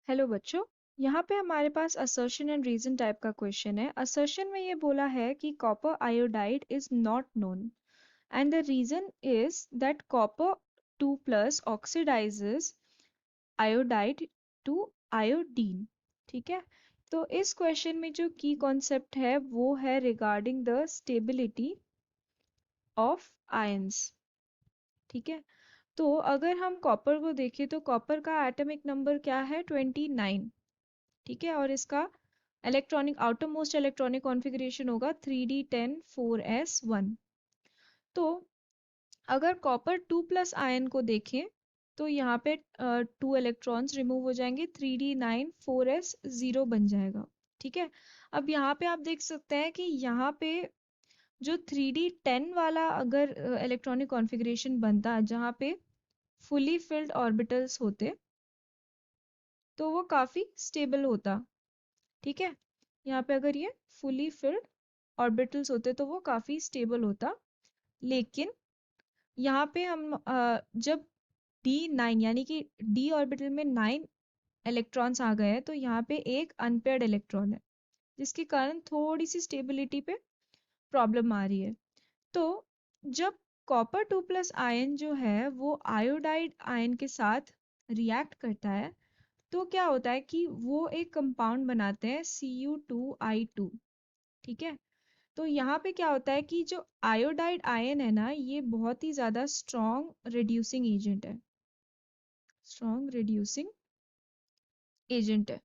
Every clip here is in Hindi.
हेलो बच्चों। यहाँ पे हमारे पास असर्शन एंड रीजन टाइप का क्वेश्चन है। असर्शन में ये बोला है कि copper iodide is not known and the reason is that copper 2 plus oxidises iodide to iodine. ठीक है, तो इस क्वेश्चन में जो की कॉन्सेप्ट है वो है regarding the stability of ions. ठीक है, तो अगर हम कॉपर को देखें तो कॉपर का एटॉमिक नंबर क्या है 29। ठीक है, और इसका electronic outer most electronic configuration होगा 3d10 4s1। तो अगर कॉपर 2 प्लस आयन को देखें तो यहाँ पे 2 इलेक्ट्रॉन्स रिमूव हो जाएंगे, 3d9 4s0 बन जाएगा। ठीक है, अब यहाँ पे आप देख सकते हैं कि यहाँ पे जो 3d10 वाला अगर इलेक्ट्रॉनिक कॉन्फ़िगरेशन बनता जहाँ पे फुली फिल्ड ऑर्बिटल्स होते तो वो काफ़ी स्टेबल होता। ठीक है, यहाँ पे अगर ये फुली फिल्ड ऑर्बिटल्स होते तो वो काफ़ी स्टेबल होता। लेकिन यहाँ पे हम जब D9 यानी कि D ऑर्बिटल में 9 इलेक्ट्रॉन्स आ गए हैं तो यहाँ पे एक अनपेयर्ड इलेक्ट्रॉन है जिसके कारण थोड़ी सी स्टेबिलिटी पे प्रॉब्लम आ रही है। तो जब कॉपर 2 प्लस आयन जो है वो आयोडाइड आयन के साथ रिएक्ट करता है तो क्या होता है कि वो एक कंपाउंड बनाते हैं Cu2I2। ठीक है, तो यहाँ पे क्या होता है कि जो आयोडाइड आयन है ना ये बहुत ही ज़्यादा स्ट्रॉन्ग रिड्यूसिंग एजेंट है, स्ट्रॉन्ग रिड्यूसिंग एजेंट है।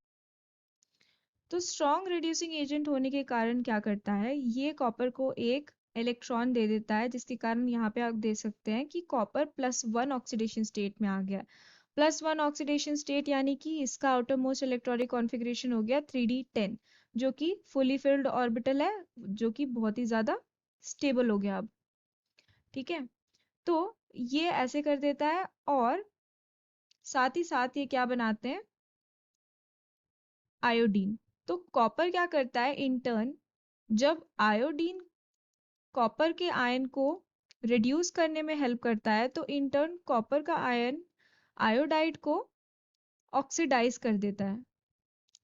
तो स्ट्रॉन्ग रिड्यूसिंग एजेंट होने के कारण क्या करता है, ये कॉपर को एक इलेक्ट्रॉन दे देता है जिसके कारण यहाँ पे आप दे सकते हैं कि कॉपर +1 ऑक्सीडेशन स्टेट में आ गया। +1 ऑक्सीडेशन स्टेट यानी कि इसका आउटर मोस्ट इलेक्ट्रॉनिक कॉन्फ़िगरेशन हो गया 3d10 जो कि फुली फिल्ड ऑर्बिटल है, जो कि बहुत ही ज़्यादा स्टेबल हो गया अब। ठीक है, तो ये ऐसे कर देता है और साथ ही साथ ये क्या बनाते हैं, आयोडीन। तो कॉपर क्या करता है इन टर्न, जब आयोडीन कॉपर के आयन को रिड्यूस करने में हेल्प करता है तो इन टर्न कॉपर का आयन आयोडाइड को ऑक्सीडाइज कर देता है।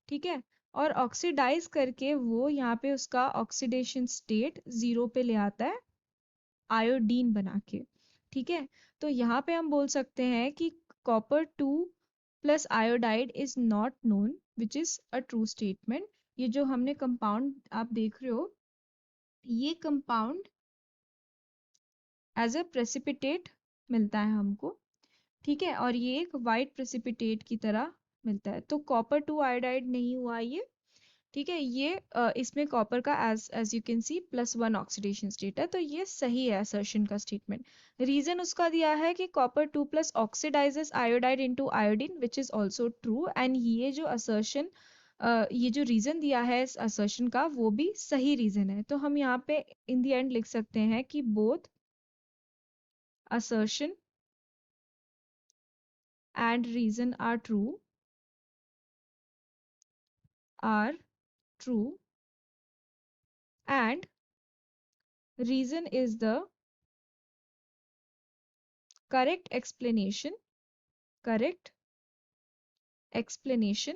ठीक है, और ऑक्सीडाइज करके वो यहाँ पे उसका ऑक्सीडेशन स्टेट 0 पे ले आता है आयोडीन बना के। ठीक है, तो यहाँ पे हम बोल सकते हैं कि copper 2 plus iodide is not known which is a true statement. ये जो हमने कंपाउंड आप देख रहे हो ये कंपाउंड एज अ प्रेसिपिटेट मिलता है हमको। ठीक है, और ये एक वाइट प्रेसिपिटेट की तरह मिलता है। तो कॉपर 2 आयोडाइड नहीं हुआ ये। ठीक है, ये इसमें कॉपर का as you can see +1 oxidation state है, तो ये सही है असर्शन का स्टेटमेंट। रीजन उसका दिया है कि copper 2 plus oxidises iodide into iodine which is also true, and ये जो असर्शन ये जो रीजन दिया है इस असर्शन का वो भी सही रीजन है। तो हम यहाँ पे इन द एंड लिख सकते हैं कि both assertion and reason are true and reason is the correct correct explanation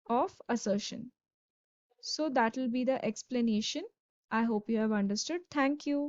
of assertion. So that will be the explanation. I hope you have understood. Thank you.